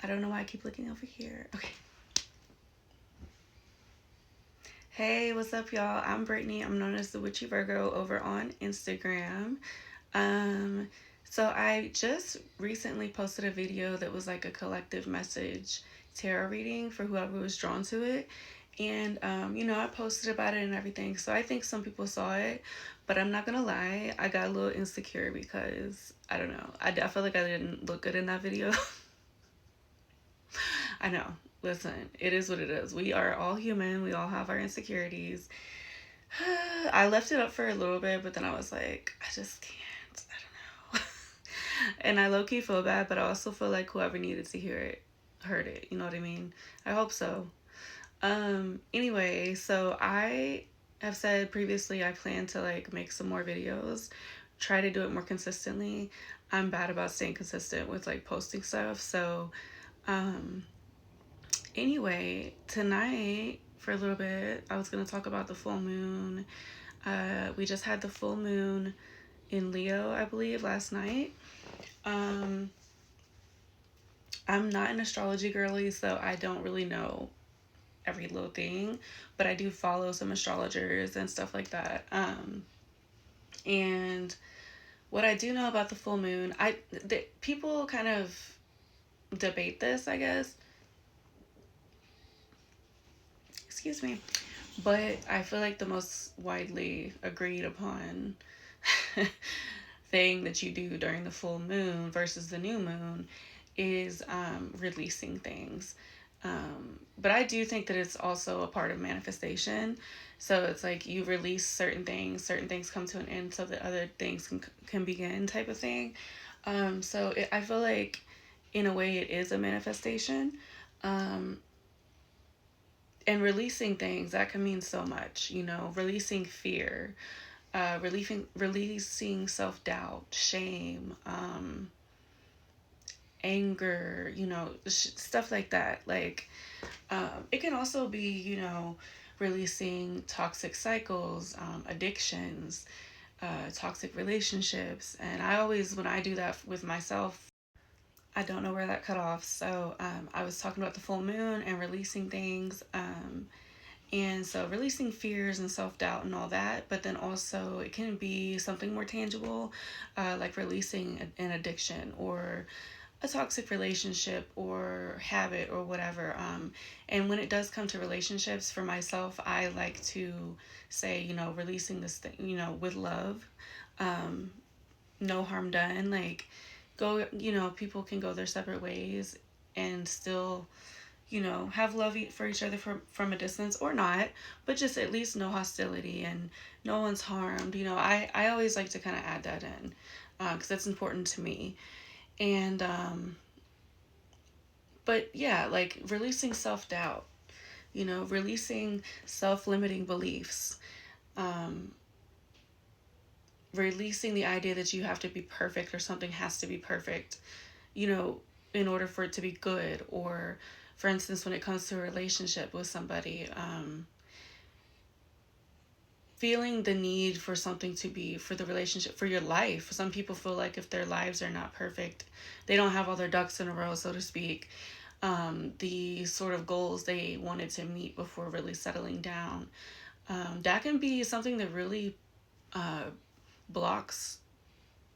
I don't know why I keep looking over here. Okay. Hey, what's up, y'all? I'm Brittany. I'm known as the Witchy Virgo over on Instagram. Um, so I just recently posted a video that was like a collective message tarot reading for whoever was drawn to it. And, I posted about it and everything. So I think some people saw it, but I'm not gonna lie, I got a little insecure because I don't know. I felt like I didn't look good in that video. I know. Listen, it is what it is. We are all human. We all have our insecurities. I left it up for a little bit, but then I was like, I just can't. I don't know. And I low key feel bad, but I also feel like whoever needed to hear it heard it. You know what I mean? I hope so. Anyway, so I have said previously I plan to like make some more videos, try to do it more consistently. I'm bad about staying consistent with like posting stuff. So, um, anyway, tonight for a little bit, I was going to talk about the full moon. We just had the full moon in Leo, I believe, last night. Um, I'm not an astrology girly, so I don't really know every little thing, but I do follow some astrologers and stuff like that. And what I do know about the full moon, people kind of debate this, I guess. Excuse me. But I feel like the most widely agreed upon thing that you do during the full moon versus the new moon is releasing things. But I do think that it's also a part of manifestation. So it's like you release certain things come to an end so that other things can begin type of thing. I feel like in a way it is a manifestation. Um, and releasing things that can mean so much, releasing fear, releasing self-doubt, shame, anger, stuff like that. Like, it can also be, releasing toxic cycles, addictions, toxic relationships. And I always, when I do that with myself, I don't know where that cut off. So I was talking about the full moon and releasing things. And so releasing fears and self-doubt and all that, but then also it can be something more tangible, like releasing an addiction or a toxic relationship or habit or whatever. And when it does come to relationships, for myself, I like to say, releasing this thing, with love, um, no harm done. Like, go, people can go their separate ways and still have love for each other from a distance or not, but just at least no hostility and no one's harmed. I always like to kind of add that in because that's important to me. And, but yeah, like releasing self-doubt, releasing self-limiting beliefs, um, releasing the idea that you have to be perfect or something has to be perfect, in order for it to be good. Or for instance, when it comes to a relationship with somebody, feeling the need for something to be for the relationship, for your life. Some people feel like if their lives are not perfect, they don't have all their ducks in a row, so to speak, the sort of goals they wanted to meet before really settling down. That can be something that really blocks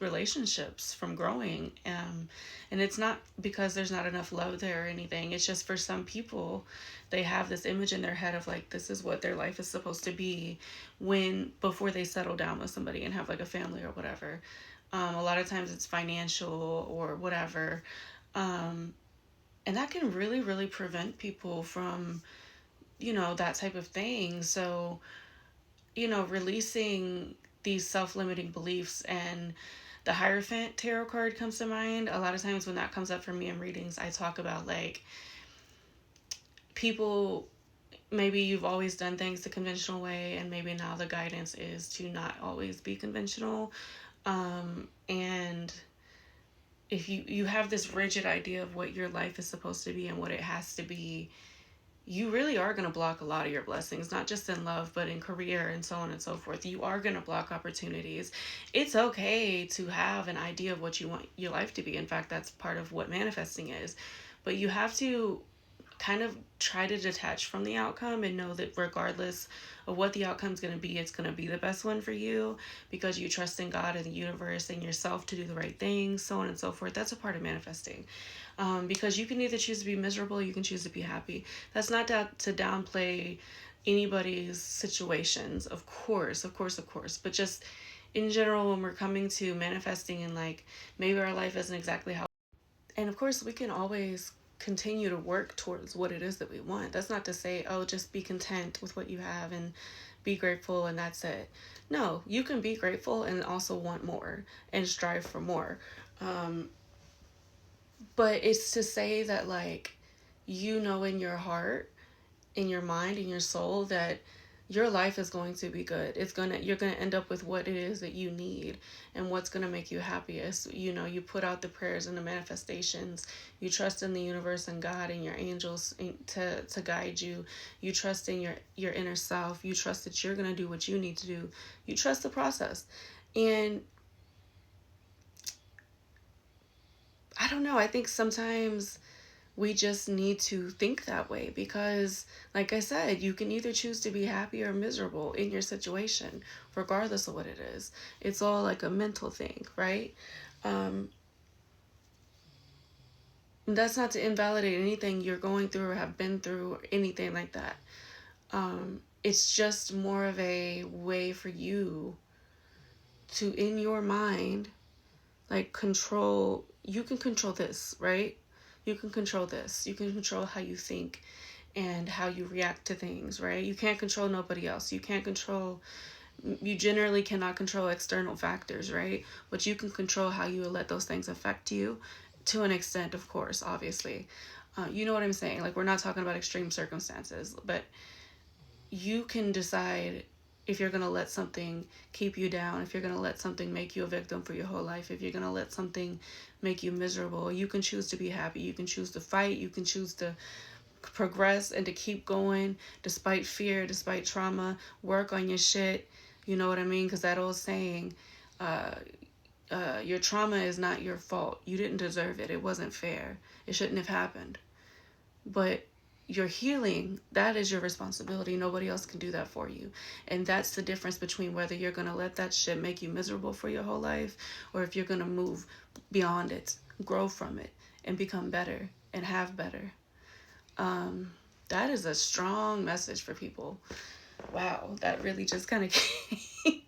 relationships from growing. And it's not because there's not enough love there or anything. It's just for some people, they have this image in their head of like, this is what their life is supposed to be before they settle down with somebody and have like a family or whatever. A lot of times it's financial or whatever. And that can really, really prevent people from, that type of thing. So, releasing these self-limiting beliefs. And the Hierophant tarot card comes to mind. A lot of times when that comes up for me in readings, I talk about like people, maybe you've always done things the conventional way and maybe now the guidance is to not always be conventional. And if you have this rigid idea of what your life is supposed to be and what it has to be, you really are going to block a lot of your blessings, not just in love, but in career and so on and so forth. You are going to block opportunities. It's okay to have an idea of what you want your life to be. In fact, that's part of what manifesting is. but you have to kind of try to detach from the outcome and know that regardless of what the outcome is going to be, it's going to be the best one for you because you trust in God and the universe and yourself to do the right things, so on and so forth. That's a part of manifesting. Because you can either choose to be miserable, you can choose to be happy. That's not to downplay anybody's situations, of course, of course, of course, but just in general, when we're coming to manifesting and like maybe our life isn't exactly how, and of course we can always continue to work towards what it is that we want. That's not to say, oh, just be content with what you have and be grateful and that's it. No, you can be grateful and also want more and strive for more. um, but it's to say that, like, you know, in your heart, in your mind, in your soul, that your life is going to be good. You're gonna end up with what it is that you need and what's gonna make you happiest. You know, you put out the prayers and the manifestations. You trust in the universe and God and your angels to guide you. You trust in your inner self. You trust that you're gonna do what you need to do. You trust the process. And I don't know, I think sometimes we just need to think that way because, like I said, you can either choose to be happy or miserable in your situation, regardless of what it is. It's all like a mental thing, right? um that's not to invalidate anything you're going through or have been through or anything like that. It's just more of a way for you to, in your mind, like, control. You can control this, right? You can control this. You can control how you think and how you react to things, right? You can't control nobody else. You generally cannot control external factors, right? But you can control how you let those things affect you to an extent, of course, obviously. You know what I'm saying? Like, we're not talking about extreme circumstances, but you can decide if you're going to let something keep you down, if you're going to let something make you a victim for your whole life, if you're going to let something make you miserable. You can choose to be happy. You can choose to fight. You can choose to progress and to keep going despite fear, despite trauma. Work on your shit. You know what I mean? Because that old saying, uh, your trauma is not your fault. You didn't deserve it. It wasn't fair. It shouldn't have happened. But your healing, that is your responsibility. Nobody else can do that for you. And that's the difference between whether you're going to let that shit make you miserable for your whole life or if you're going to move beyond it, grow from it, and become better and have better. That is a strong message for people. Wow, that really just kind of came.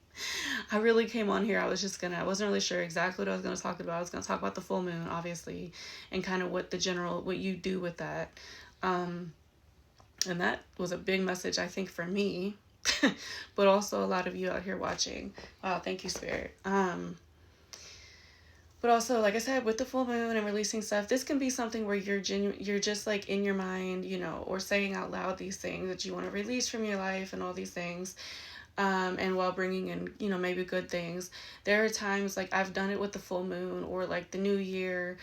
I really came on here. I wasn't really sure exactly what I was going to talk about. I was going to talk about the full moon, obviously, and kind of what you do with that. Um, and that was a big message, I think, for me, but also a lot of you out here watching. Wow, thank you, Spirit. But also, like I said, with the full moon and releasing stuff, this can be something where you're just like in your mind, you know, or saying out loud these things that you want to release from your life and all these things. And while bringing in, you know, maybe good things. There are times like I've done it with the full moon or like the new year.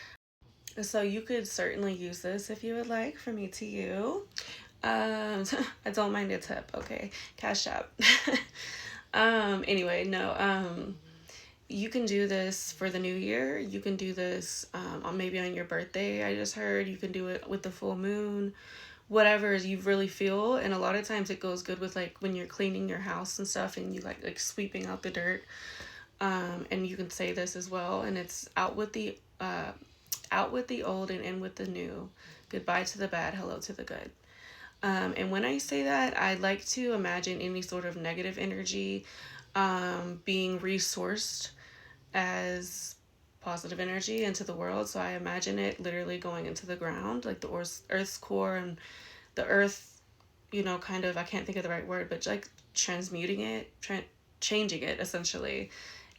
So you could certainly use this if you would like, from me to you. I don't mind a tip, okay? Cash App. Anyway, no. You can do this for the new year. You can do this maybe on your birthday, I just heard. You can do it with the full moon, whatever you really feel. And a lot of times it goes good with like when you're cleaning your house and stuff and you like sweeping out the dirt. And you can say this as well. And it's out with the old and in with the new. Goodbye to the bad, hello to the good. And when I say that, I like to imagine any sort of negative energy being resourced as positive energy into the world. So I imagine it literally going into the ground, like the Earth's core and the Earth, you know, kind of, I can't think of the right word, but like transmuting it, changing it essentially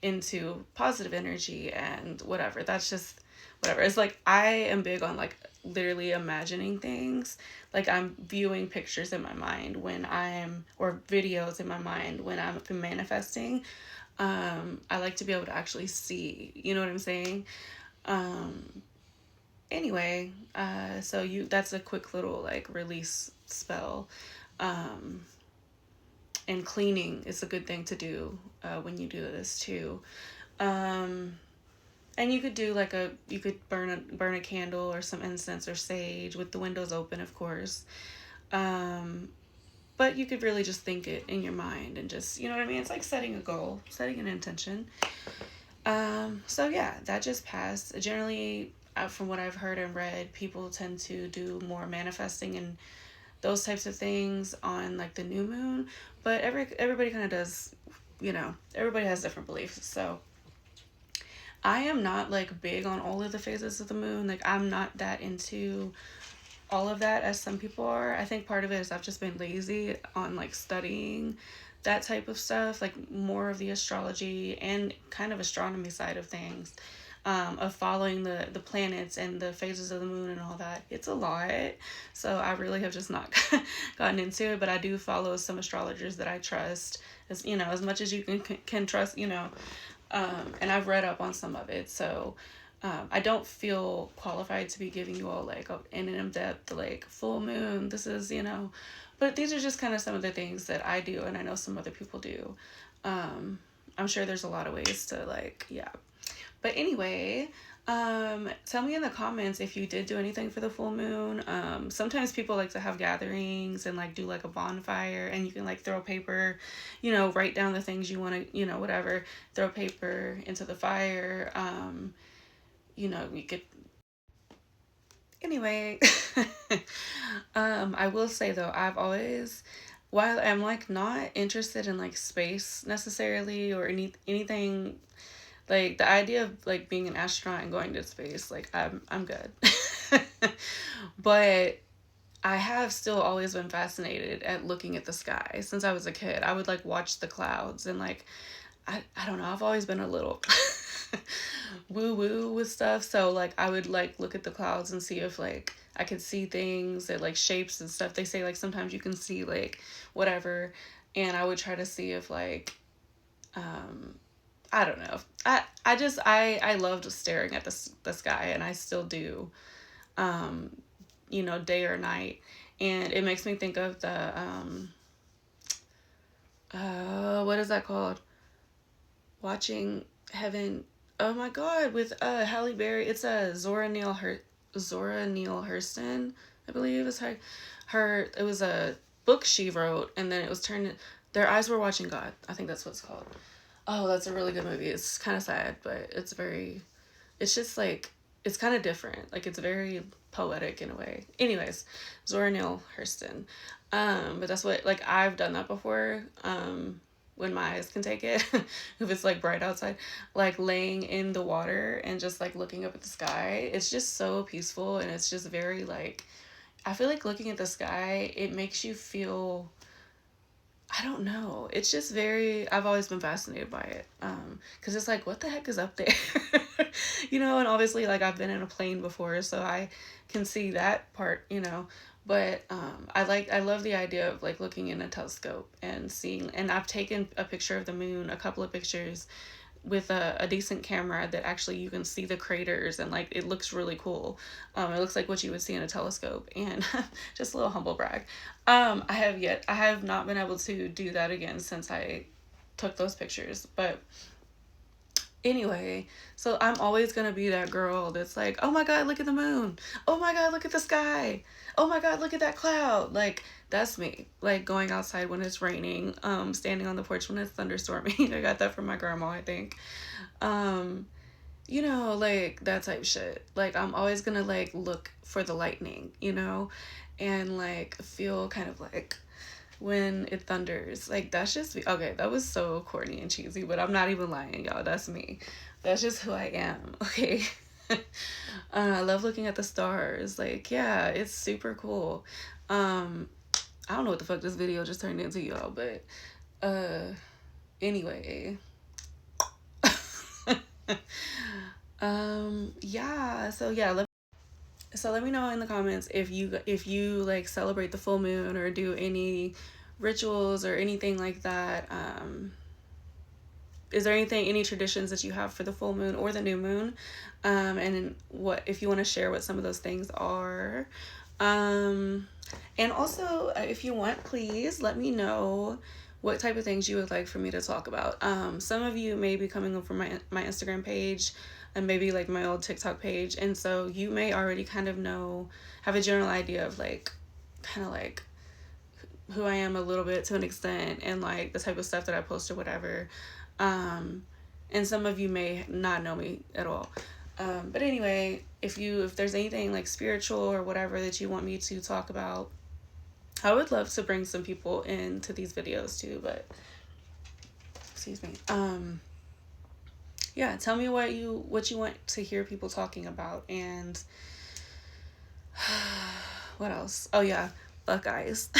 into positive energy and whatever. That's just whatever. It's like I am big on like literally imagining things. Like I'm viewing pictures in my mind when I'm, or videos in my mind when I'm manifesting. I like to be able to actually see, you know what I'm saying? Um, anyway, that's a quick little like release spell. Um, and cleaning is a good thing to do when you do this too. Um, And you could do like you could burn a candle or some incense or sage with the windows open, of course. Um, but you could really just think it in your mind and just, you know what I mean? It's like setting a goal, setting an intention. So yeah, that just passed. Generally, from what I've heard and read, people tend to do more manifesting and those types of things on like the new moon, but everybody kind of does, everybody has different beliefs. So I am not like big on all of the phases of the moon. Like I'm not that into all of that as some people are. I think part of it is I've just been lazy on like studying that type of stuff, like more of the astrology and kind of astronomy side of things, of following the planets and the phases of the moon and all that. It's a lot. So I really have just not gotten into it, but I do follow some astrologers that I trust, as as much as you can trust, and I've read up on some of it. So I don't feel qualified to be giving you all like an in-depth like full moon. This is, but these are just kind of some of the things that I do, and I know some other people do. I'm sure there's a lot of ways to like, yeah. But anyway, tell me in the comments if you did do anything for the full moon. Sometimes people like to have gatherings and like do like a bonfire, and you can like throw paper, write down the things you want to, whatever, throw paper into the fire. We could, anyway. I will say though, I've always, while I'm like not interested in like space necessarily or anything, like the idea of like being an astronaut and going to space, like I'm good. But I have still always been fascinated at looking at the sky since I was a kid. I would like watch the clouds and like I don't know, I've always been a little woo woo with stuff. So like I would like look at the clouds and see if like I could see things and like shapes and stuff. They say like sometimes you can see like whatever, and I would try to see if like I don't know. I loved staring at the sky, and I still do. Um Day or night, and it makes me think of the what is that called? Watching Heaven. Oh my god, with Halle Berry. It's a Zora Neale Hurston, I believe is her. It was a book she wrote, and then it was turned. Their Eyes Were Watching God. I think that's what it's called. Oh, that's a really good movie. It's kind of sad, but it's very. It's just like it's kind of different. Like it's very poetic in a way. Anyways, Zora Neale Hurston. But that's what like I've done that before. When my eyes can take it, if it's like bright outside, like laying in the water and just like looking up at the sky. It's just so peaceful, and it's just very like I feel like looking at the sky, it makes you feel, I don't know. It's just very, I've always been fascinated by it. Cause it's like, what the heck is up there? And obviously like I've been in a plane before, so I can see that part. But, I love the idea of like looking in a telescope and seeing, and I've taken a picture of the moon, a couple of pictures with a decent camera that actually you can see the craters, and like it looks really cool. It looks like what you would see in a telescope, and just a little humble brag. I have not been able to do that again since I took those pictures. But anyway, so I'm always gonna be that girl that's like, oh my god, look at the moon. Oh my god, look at the sky. Oh my god, look at that cloud. Like that's me. Like going outside when it's raining, standing on the porch when it's thunderstorming. I got that from my grandma, I think. Um, like that type shit. Like I'm always gonna like look for the lightning, and like feel kind of like when it thunders. Like that's just me. Okay, that was so corny and cheesy, but I'm not even lying, y'all. That's me. That's just who I am. Okay. I love looking at the stars. Like, yeah, it's super cool. I don't know what the fuck this video just turned into, y'all, but anyway. Yeah, so yeah, let me know in the comments if you like celebrate the full moon or do any rituals or anything like that. Is there any traditions that you have for the full moon or the new moon? And what if you want to share what some of those things are? And also, if you want, please let me know what type of things you would like for me to talk about. Some of you may be coming from my Instagram page. and maybe like my old TikTok page. And so you may already kind of have a general idea of like, kind of like who I am a little bit to an extent, and like the type of stuff that I post or whatever. And some of you may not know me at all. But anyway, if there's anything like spiritual or whatever that you want me to talk about, I would love to bring some people into these videos too, but excuse me. Yeah, tell me what you want to hear people talking about. And what else? Oh yeah, Buckeyes.